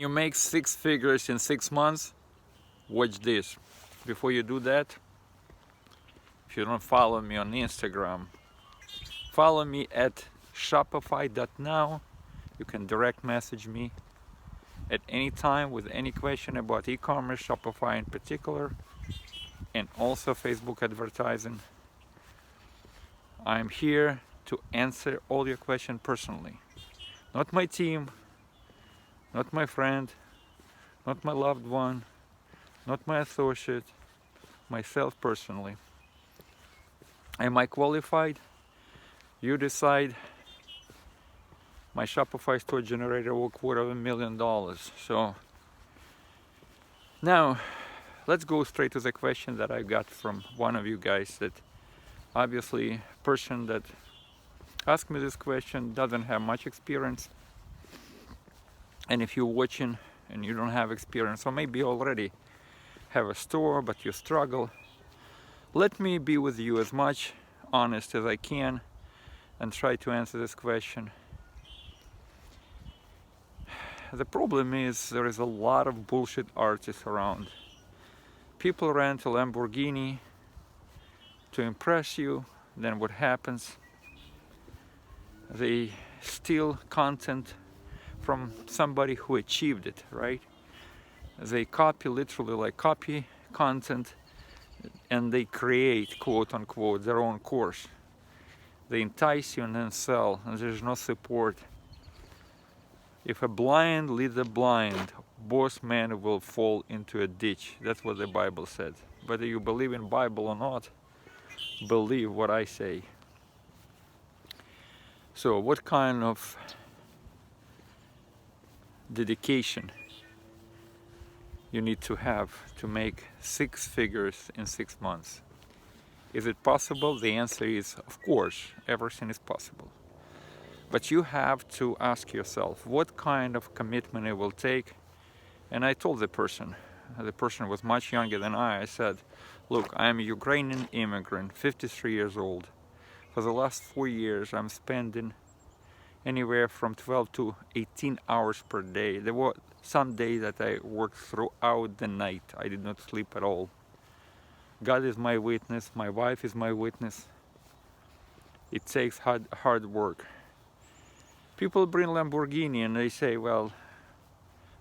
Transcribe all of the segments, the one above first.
You make 6 figures in 6 months? Watch this. Before you do that, if you don't follow me on Instagram, follow me at shopify.now. You can direct message me at any time with any question about e-commerce, Shopify in particular, and also Facebook advertising. I'm here to answer all your questions personally. Not my team, not my friend, not my loved one, not my associate, myself personally. Am I qualified? You decide. My Shopify store generator will $250,000. So now let's go straight to the question that I got from one of you guys, that obviously person that asked me this question doesn't have much experience. And if you're watching and you don't have experience, or maybe you already have a store but you struggle, let me be with you as much honest as I can and try to answer this question. The problem is there is a lot of bullshit artists around. People rent a Lamborghini to impress you. Then what happens? They steal content from somebody who achieved it, right? They copy, literally like copy content, and they create, quote unquote, their own course. They entice you and then sell, and there's no support. If a blind lead the blind, both men will fall into a ditch. That's what the Bible said. Whether you believe in Bible or not, believe what I say. So what kind of dedication you need to have to make 6 figures in 6 months? Is it possible? The answer is, of course, everything is possible. But you have to ask yourself what kind of commitment it will take. And I told the person was much younger than I said, look, I'm a Ukrainian immigrant, 53 years old. For the last 4 years, I'm spending anywhere from 12 to 18 hours per day. There were some days that I worked throughout the night. I did not sleep at all. God is my witness, my wife is my witness. It takes hard work. People bring Lamborghini and they say, well,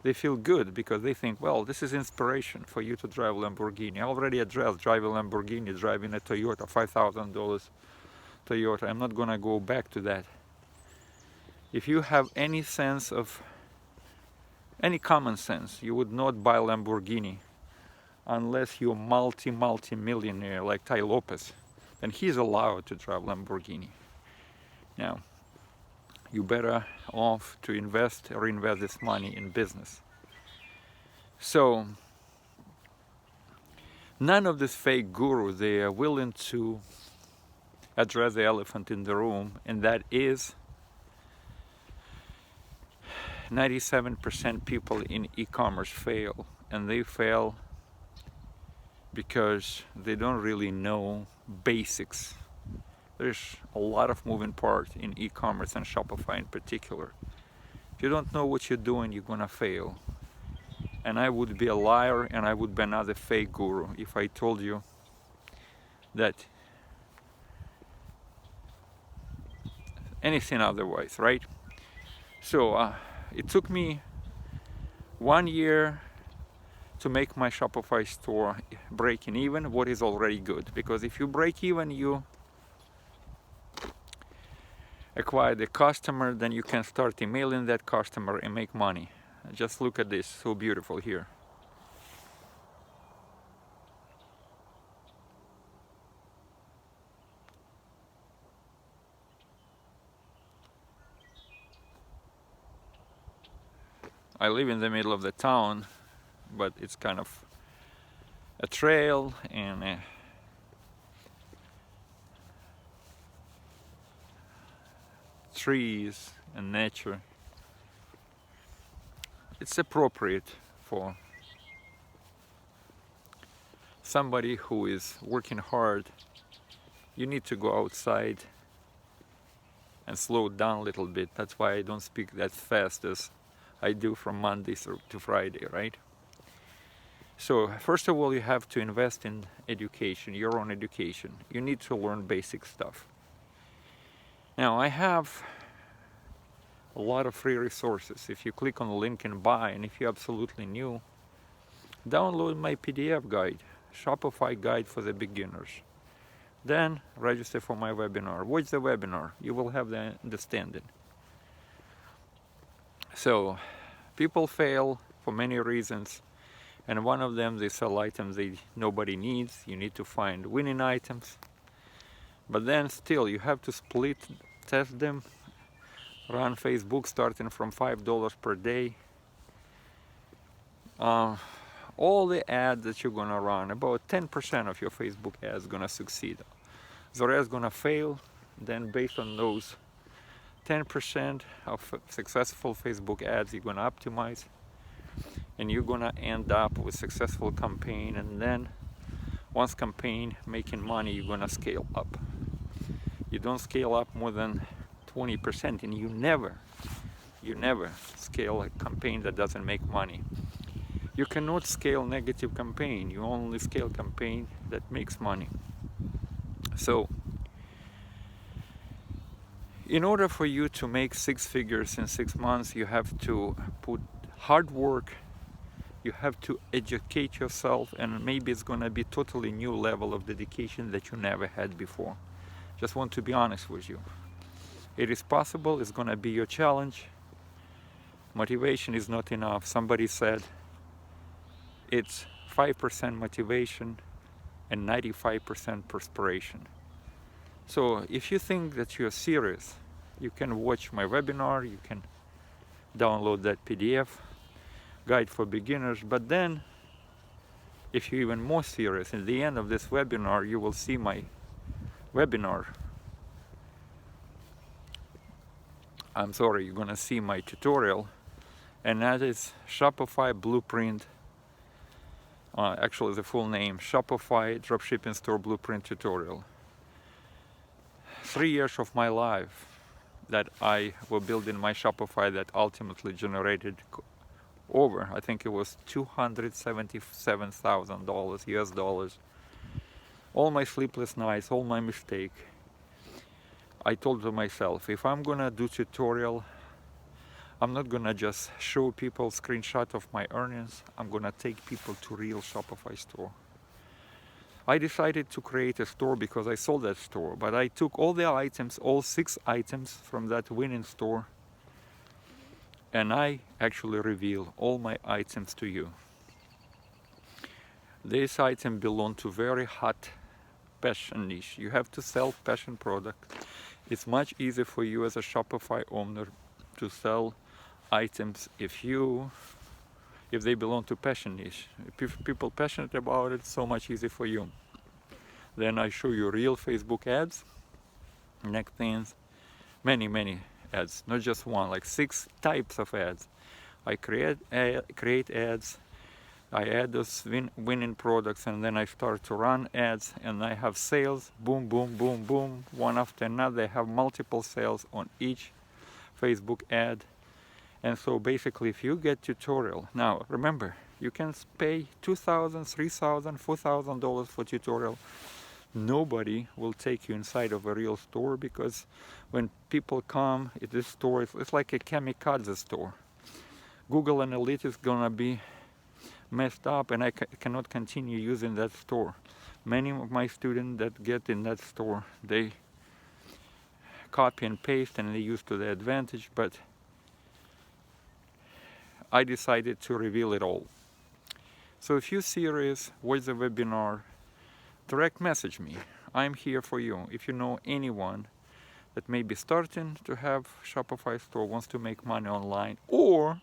they feel good because they think, well, this is inspiration for you to drive Lamborghini. I already addressed driving Lamborghini, driving a Toyota, $5,000 Toyota. I'm not gonna go back to that. If you have any sense of, any common sense, you would not buy Lamborghini unless you're multi-millionaire like Tai Lopez. And he's allowed to drive Lamborghini. Now, you better off to reinvest this money in business. So none of these fake gurus, they are willing to address the elephant in the room, and that is 97% people in e-commerce fail, and they fail because they don't really know basics. There's a lot of moving parts in e-commerce and Shopify in particular. If you don't know what you're doing, you're gonna fail. And I would be a liar and I would be another fake guru if I told you that anything otherwise, right? So it took me 1 year to make my Shopify store breaking even, what is already good. Because if you break even, you acquire the customer, then you can start emailing that customer and make money. Just look at this, so beautiful here. I live in the middle of the town, but it's kind of a trail and trees and nature. It's appropriate for somebody who is working hard. You need to go outside and slow down a little bit. That's why I don't speak that fast as I do from Monday to Friday, right? So first of all, you have to invest in education, your own education. You need to learn basic stuff. Now, I have a lot of free resources. If you click on the link and buy, and if you're absolutely new, download my PDF guide, Shopify Guide for the Beginners. Then register for my webinar. Watch the webinar. You will have the understanding. So people fail for many reasons, and one of them, they sell items nobody needs. You need to find winning items, but then still you have to split test them, run Facebook starting from $5 per day. All the ads that you're gonna run, about 10% of your Facebook ads gonna succeed. The rest gonna fail. Then based on those 10% of successful Facebook ads, you're gonna optimize, and you're gonna end up with successful campaign. And then once campaign making money, you're gonna scale up. You don't scale up more than 20%, and you never scale a campaign that doesn't make money. You cannot scale negative campaign. You only scale campaign that makes money. So in order for you to make 6 figures in 6 months, you have to put hard work. You have to educate yourself, and maybe it's going to be totally new level of dedication that you never had before. Just want to be honest with you. It is possible. It's going to be your challenge. Motivation is not enough. Somebody said it's 5% motivation and 95% perspiration. So if you think that you're serious, you can watch my webinar, you can download that PDF, Guide for Beginners. But then, if you're even more serious, at the end of this webinar, you will see my webinar. You're gonna see my tutorial, and that is Shopify Blueprint. Actually, the full name, Shopify Dropshipping Store Blueprint Tutorial. 3 years of my life that I was building my Shopify that ultimately generated over, I think it was $277,000 US dollars. All my sleepless nights, all my mistake. I told myself, if I'm gonna do tutorial, I'm not gonna just show people screenshot of my earnings. I'm gonna take people to real Shopify store. I decided to create a store because I sold that store, but I took all the items, all 6 items from that winning store, and I actually reveal all my items to you. This item belong to very hot passion niche. You have to sell passion product. It's much easier for you as a Shopify owner to sell items if they belong to passion niche. If people passionate about it, so much easier for you. Then I show you real Facebook ads, next things, many ads, not just one, like 6 types of ads. I create ads, I add those winning products, and then I start to run ads, and I have sales, boom, boom, boom, boom, one after another. I have multiple sales on each Facebook ad. And so basically, if you get tutorial, now remember, you can pay $2,000, $3,000, $4,000 for tutorial. Nobody will take you inside of a real store, because when people come at this store, it's like a kamikaze store. Google Analytics is gonna be messed up, and I cannot continue using that store. Many of my students that get in that store, they copy and paste and they use to their advantage, but I decided to reveal it all. So if you're serious, watch the webinar, direct message me. I'm here for you. If you know anyone that may be starting to have Shopify store, wants to make money online, or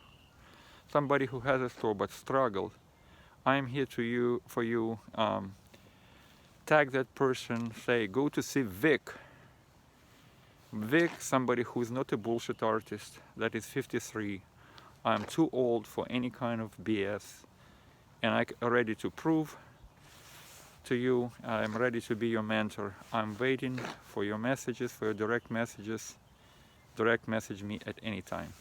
somebody who has a store but struggled, I'm here for you. Tag that person, say, go to see Vic. Vic, somebody who is not a bullshit artist, that is 53. I'm too old for any kind of BS, and I'm ready to prove to you. I'm ready to be your mentor. I'm waiting for your messages, for your direct messages. Direct message me at any time.